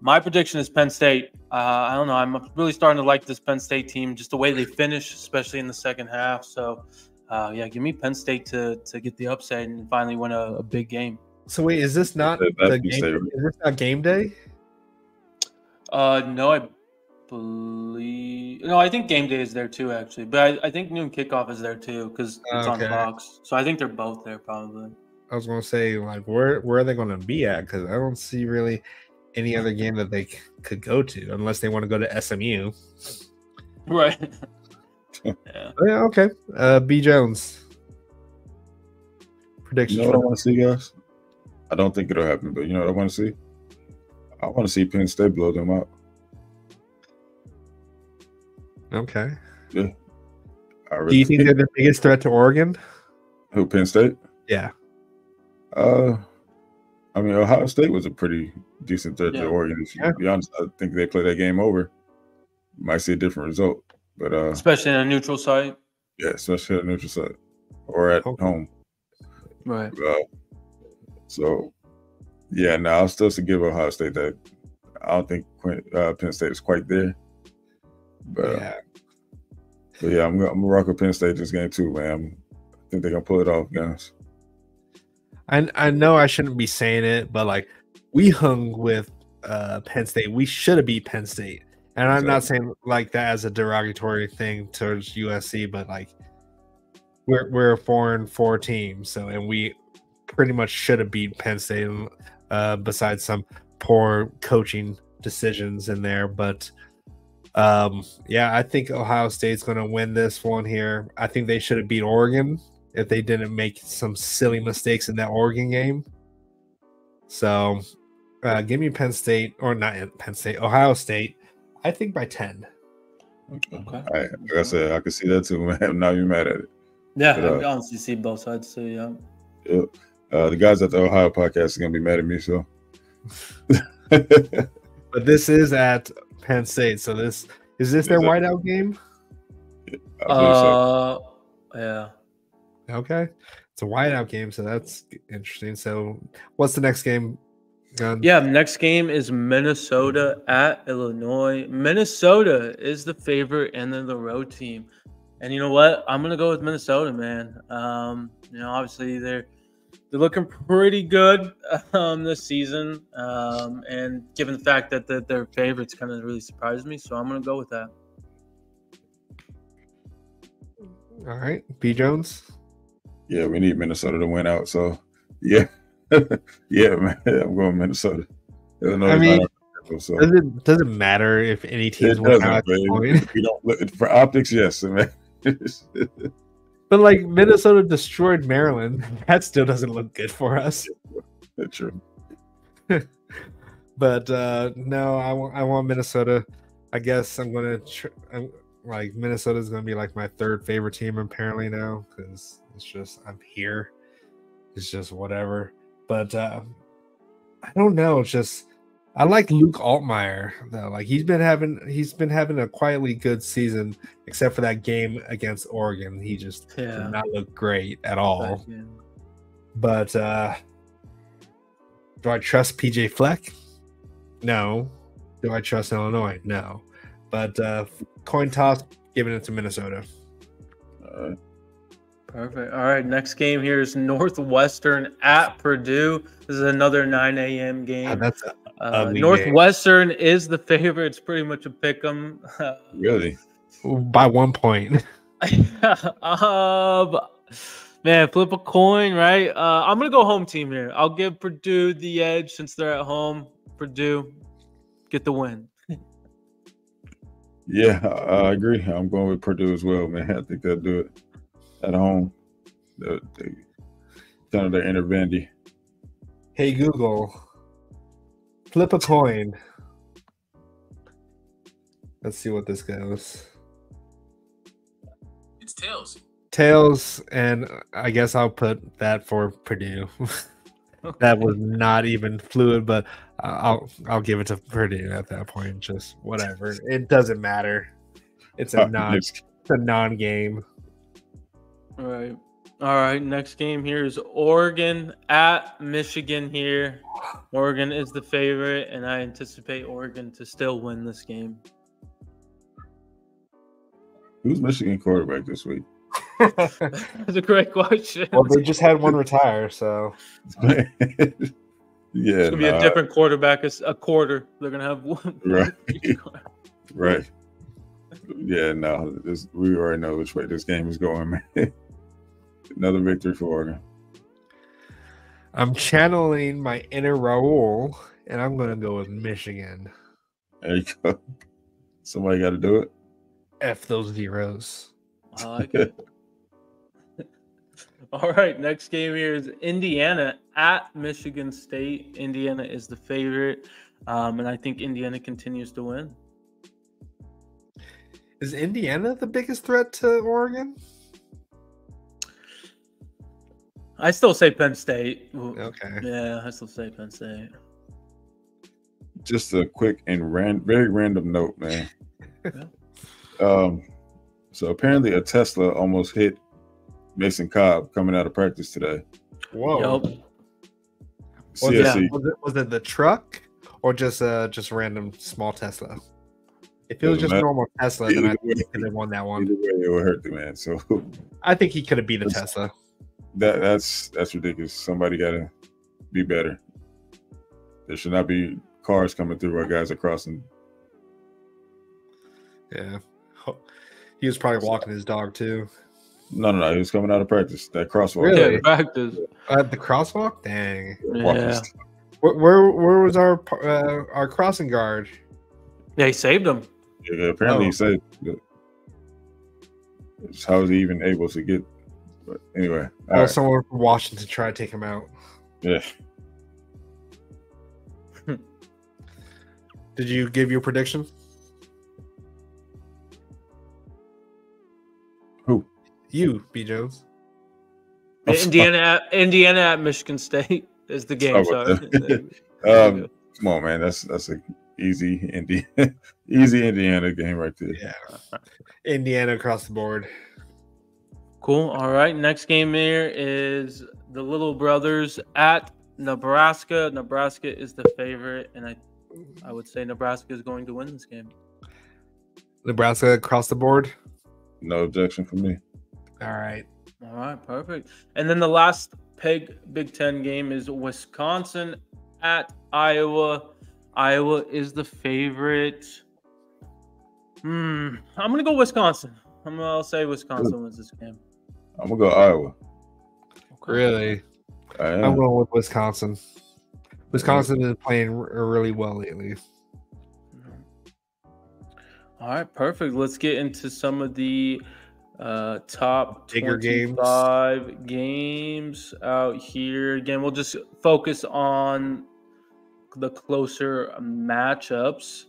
My prediction is Penn State. I don't know. I'm really starting to like this Penn State team, just the way they finish, especially in the second half. So, yeah, give me Penn State to get the upset and finally win a big game. So wait, is this not the game? Is this not game day? No, I believe. No, I think game day is there too, actually. But I think noon kickoff is there too because it's on Fox. So I think they're both there probably. I was going to say, like, where are they going to be at? Because I don't see really any other game that they could go to unless they want to go to SMU. Right. Yeah. Yeah, okay. B. Jones. Prediction. You know what I want to see, guys? I don't think it'll happen, but you know what I want to see? I want to see Penn State blow them out. Okay. Yeah. Do you think they're the biggest threat to Oregon? Who, Penn State? Yeah. I mean, Ohio State was a pretty decent threat to Oregon. To be honest, I think they play that game over. Might see a different result, but especially in a neutral site. Yeah, especially at a neutral site or at home. Right. So, yeah, no, I'll still give Ohio State that. I don't think Penn State is quite there, but yeah, I'm gonna rock with Penn State this game too, man. I think they're gonna pull it off, guys. I know I shouldn't be saying it, but like we hung with Penn State. We should have beat Penn State. And I'm not saying like that as a derogatory thing towards USC, but like we're a 4-4 team, so and we pretty much should have beat Penn State besides some poor coaching decisions in there. But yeah, I think Ohio State's going to win this one here. I think they should have beat Oregon if they didn't make some silly mistakes in that Oregon game. So give me Penn State, or not Penn State, Ohio State. I think by 10. Okay. All right. Like I said, I can see that too, man. I'm not even mad at it. Yeah, I honestly see both sides too, yeah. The guys at the Ohio podcast are going to be mad at me, so. But this is at Penn State, so is this their whiteout game? Yeah, I believe so. Yeah. Okay. It's a whiteout game, so that's interesting. So what's the next game? Gun? Yeah, next game is Minnesota at Illinois. Minnesota is the favorite and then the road team. And you know what? I'm gonna go with Minnesota, man. You know, obviously they're looking pretty good this season. And given the fact that their favorites kind of really surprised me, so I'm gonna go with that. All right, B. Jones. Yeah, we need Minnesota to win out. So yeah. Yeah, man, I'm going Minnesota. Illinois, I mean, does it matter if any teams win out? We don't look for optics, yes, man. But like Minnesota destroyed Maryland, that still doesn't look good for us. That's true. But no, I want Minnesota. I guess I'm gonna like Minnesota's gonna be like my third favorite team apparently now because it's just I'm here. It's just whatever. But I don't know. It's just I like Luke Altmaier though. Like he's been having a quietly good season, except for that game against Oregon. He just did not look great at all. But do I trust PJ Fleck? No. Do I trust Illinois? No. But coin toss, giving it to Minnesota. Perfect. All right, next game here is Northwestern at Purdue. This is another 9 a.m. game. That's a ugly Northwestern is the favorite. It's pretty much a pick 'em. Really? game. By 1 point. Man, flip a coin, right? I'm gonna go home team here. I'll give Purdue the edge since they're at home. Purdue, get the win. Yeah, I agree. I'm going with Purdue as well, man. I think they'll do it at home. They kind of their inner Vandy. Hey Google, flip a coin. Let's see what this goes. It's tails. Tails, and I guess I'll put that for Purdue. That was not even fluid, but I'll give it to Purdue at that point. Just whatever. It doesn't matter. It's a non-game. All right. Next game here is Oregon at Michigan here. Oregon is the favorite, and I anticipate Oregon to still win this game. Who's Michigan quarterback this week? That's a great question. Well, they just had one retire, so Yeah, It's gonna be a different quarterback. It's a quarter. They're gonna have one. Right. Right. Yeah, no, we already know which way this game is going, man. Another victory for Oregon. I'm channeling my inner Raul, and I'm going to go with Michigan. There you go. Somebody got to do it. F those zeros. I like it. All right, next game here is Indiana at Michigan State. Indiana is the favorite, and I think Indiana continues to win. Is Indiana the biggest threat to Oregon? I still say Penn State. Okay. Yeah, I still say Penn State. Just a quick and very random note, man. Yeah. So apparently a Tesla almost hit Mason Cobb coming out of practice today. Whoa. Yep. CSC. Was it the truck or just random small Tesla? If it was just Doesn't normal Tesla, then I Either think he way. could have won that one. Either way, it would hurt the man. So I think he could have beat a Tesla. that's ridiculous. Somebody got to be better. There should not be cars coming through while guys are crossing. Yeah. He was probably walking his dog too. No. He was coming out of practice. That crosswalk. Really? Yeah, practice. At the crosswalk? Dang. Yeah. Where was our crossing guard? Yeah, he saved him. Yeah, apparently he said how was he even able to get? But anyway, all right. Someone from Washington tried to take him out. Yeah. Did you give your prediction? Who? You, B. Jones. Indiana at Michigan State is the game. Sorry. Come on, man. That's a easy Indiana game right there. Yeah. Indiana across the board. Cool. All right. Next game here is the Little Brothers at Nebraska. Nebraska is the favorite, and I would say Nebraska is going to win this game. Nebraska across the board. No objection from me. All right. All right. Perfect. And then the last Big Ten game is Wisconsin at Iowa. Iowa is the favorite. I'm going to go Wisconsin. I'll say Wisconsin wins this game. I'm gonna go Iowa. Okay. Really? I'm going with Wisconsin. Wisconsin is playing really well lately. All right, perfect. Let's get into some of the top Bigger 25 games out here. Again, we'll just focus on the closer matchups.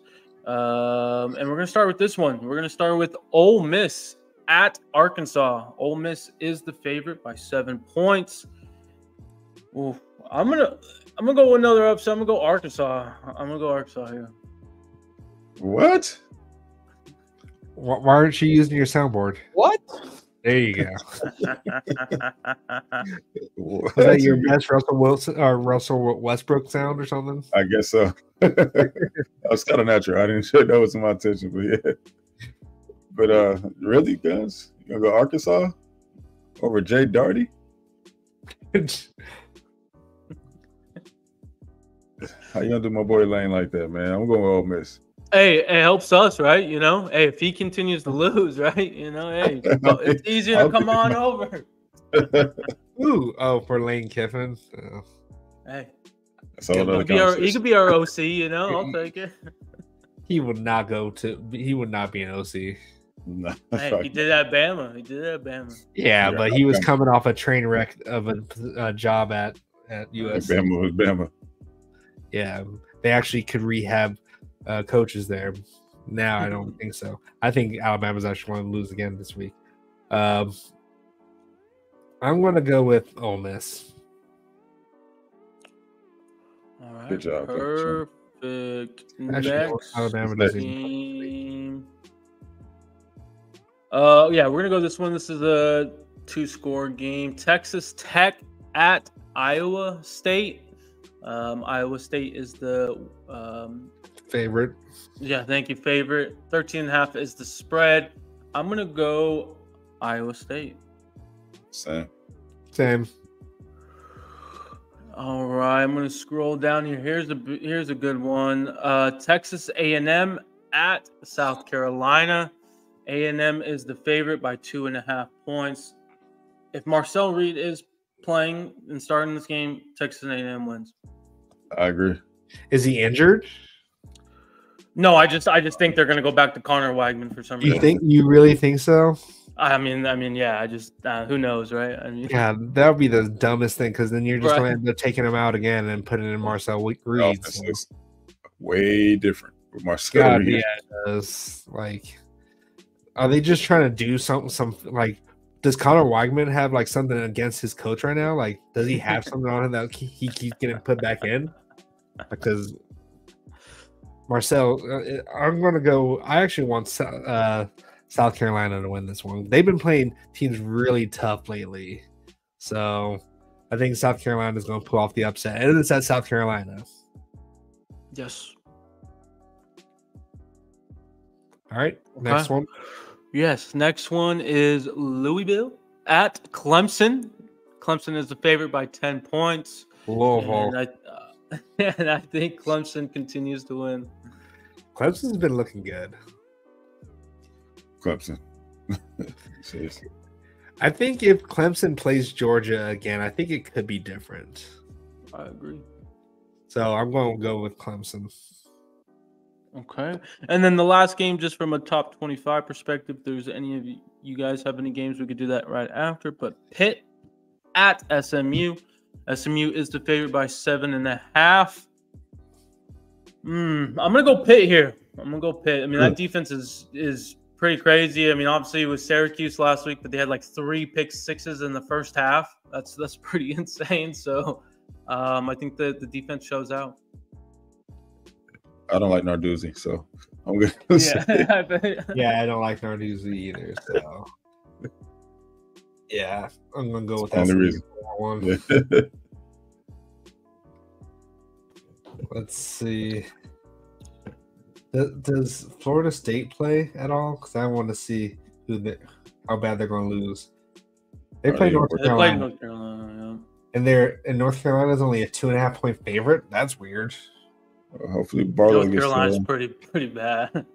And we're going to start with this one. We're going to start with Ole Miss at Arkansas. Ole Miss is the favorite by 7 points. Ooh, I'm gonna go another upset. I'm gonna go Arkansas. Here. What? Why aren't you using your soundboard? What? There you go. Was that your best Russell Wilson or Russell Westbrook sound or something? I guess so. That was kind of natural. I didn't show that was my attention, but yeah. But really, guys, you gonna go Arkansas? Over Jay Darty? How you gonna do my boy Lane like that, man? I'm going with Ole Miss. Hey, it helps us, right? You know, hey, if he continues to lose, right? You know, hey, it's easier to come on over. Ooh, for Lane Kiffin. Hey, So he could be our OC. You know, I'll take it. He would not be an OC. No, Hey, he did at Bama. Yeah, but he was coming off a train wreck of a job at USC. Bama was Bama. Yeah, they actually could rehab coaches there. Now I don't think so. I think Alabama's actually going to lose again this week. I'm going to go with Ole Miss. All right, Good job. perfect. Actually, Alabama doesn't. Team. Yeah, we're gonna go this one. This is a 2-score game. Texas Tech at Iowa State. Iowa State is the Favorite. Yeah, thank you. Favorite. 13.5 is the spread. I'm gonna go Iowa State. Same. All right, I'm gonna scroll down here. Here's a good one. Texas A&M at South Carolina. A&M is the favorite by 2.5 points. If Marcel Reed is playing and starting this game, Texas A&M wins. I agree. Is he injured? No, I just think they're gonna go back to Connor Wagman for some reason. You really think so? I mean, yeah. I just who knows, right? I mean, yeah, that would be the dumbest thing because then you're just going to end up taking him out again and putting in Marcel Reed. So. Way different with Marcel Reed. Yeah, it does. Like, are they just trying to do something? Does Connor Wagman have like something against his coach right now? Like, does he have something on him that he keeps getting put back in? Because Marcel, I'm going to go. I actually want South Carolina to win this one. They've been playing teams really tough lately. So I think South Carolina is going to pull off the upset. And it's at South Carolina. Yes. All right. Next one. Yes. Next one is Louisville at Clemson. Clemson is the favorite by 10 points. Louisville. And I think Clemson continues to win. Clemson's been looking good. Clemson. Seriously. I think if Clemson plays Georgia again, I think it could be different. I agree. So I'm going to go with Clemson. Okay. And then the last game, just from a top 25 perspective, if there's any of you guys have any games, we could do that right after. But Pitt at SMU. SMU is the favorite by 7.5. I'm going to go Pitt here. I mean, that defense is pretty crazy. I mean, obviously it was Syracuse last week, but they had like 3 pick sixes in the first half. That's pretty insane. So I think the defense shows out. I don't like Narduzzi, so I'm going to say. Yeah, I don't like Narduzzi either. So yeah, I'm going to go with that. Only reason. One. Let's see. Does Florida State play at all? Because I want to see how bad they're going to lose. They play North Carolina. Yeah. And North Carolina is only a 2.5 point favorite. That's weird. Hopefully, Barlow North Carolina's pretty bad.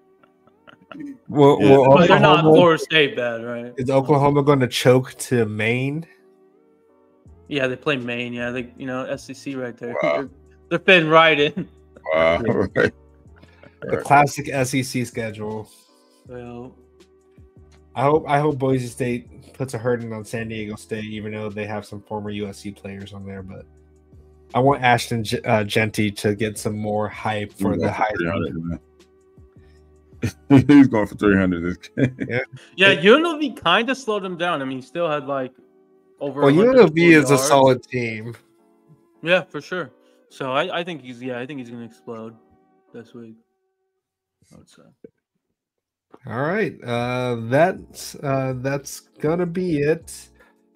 Well, but they're not Florida State bad, right? Is Oklahoma going to choke to Maine? Yeah, they play Maine. Yeah, SEC right there. Wow. They're fitting right in. Wow. Right. The classic SEC schedule. Well, I hope Boise State puts a hurting on San Diego State, even though they have some former USC players on there. But I want Ashton Genty to get some more hype for the Heisman. He's going for 300 this game. Yeah, UNLV kind of slowed him down. I mean, he still had like over. Well, UNLV is a solid team. Yeah, for sure. So I think he's going to explode this week. I would say. All right, that's gonna be it.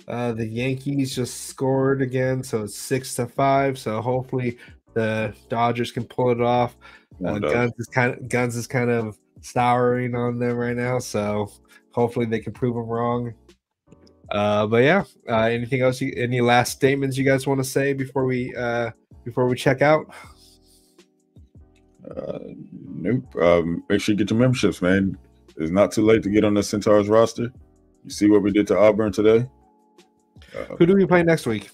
The Yankees just scored again, so it's 6-5. So hopefully the Dodgers can pull it off. Guns is kind of souring on them right now, so hopefully they can prove them wrong. But yeah, anything else? Any last statements you guys want to say before we check out? Nope. Make sure you get your memberships, man. It's not too late to get on the Centaurs roster. You see what we did to Auburn today? Who do we play next week?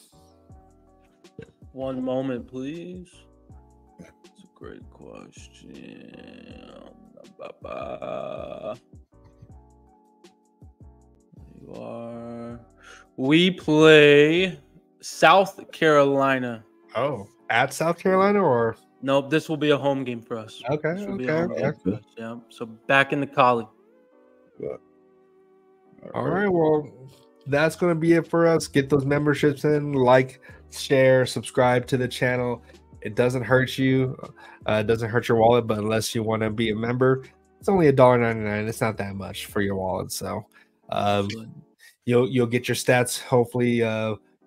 One moment, please. That's a great question. You are. We play South Carolina. Oh, at South Carolina or? Nope, this will be a home game for us. Okay, This will be a home okay. game for us, yeah. So back in the collie. All right, well, that's going to be it for us. Get those memberships in, like, share, subscribe to the channel. It doesn't hurt you. It doesn't hurt your wallet, but unless you want to be a member, it's only $1.99. It's not that much for your wallet. So you'll get your stats hopefully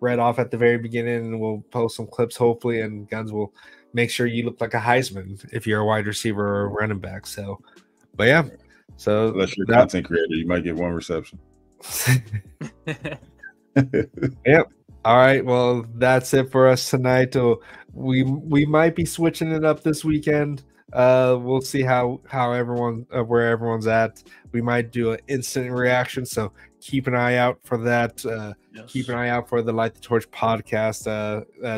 read off at the very beginning, and we'll post some clips hopefully, and Guns will make sure you look like a Heisman if you're a wide receiver or a running back. So, but yeah. So unless you're a content creator, you might get one reception. Yep. All right. Well, that's it for us tonight. We might be switching it up this weekend. We'll see how everyone where everyone's at. We might do an instant reaction, so keep an eye out for that. Yes. Keep an eye out for the Light the Torch podcast,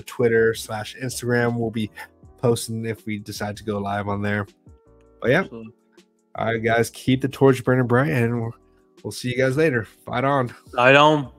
Twitter/Instagram. We'll be posting if we decide to go live on there. But yeah. Absolutely. All right, guys, keep the torch burning bright, and we'll see you guys later. Fight on. Fight on.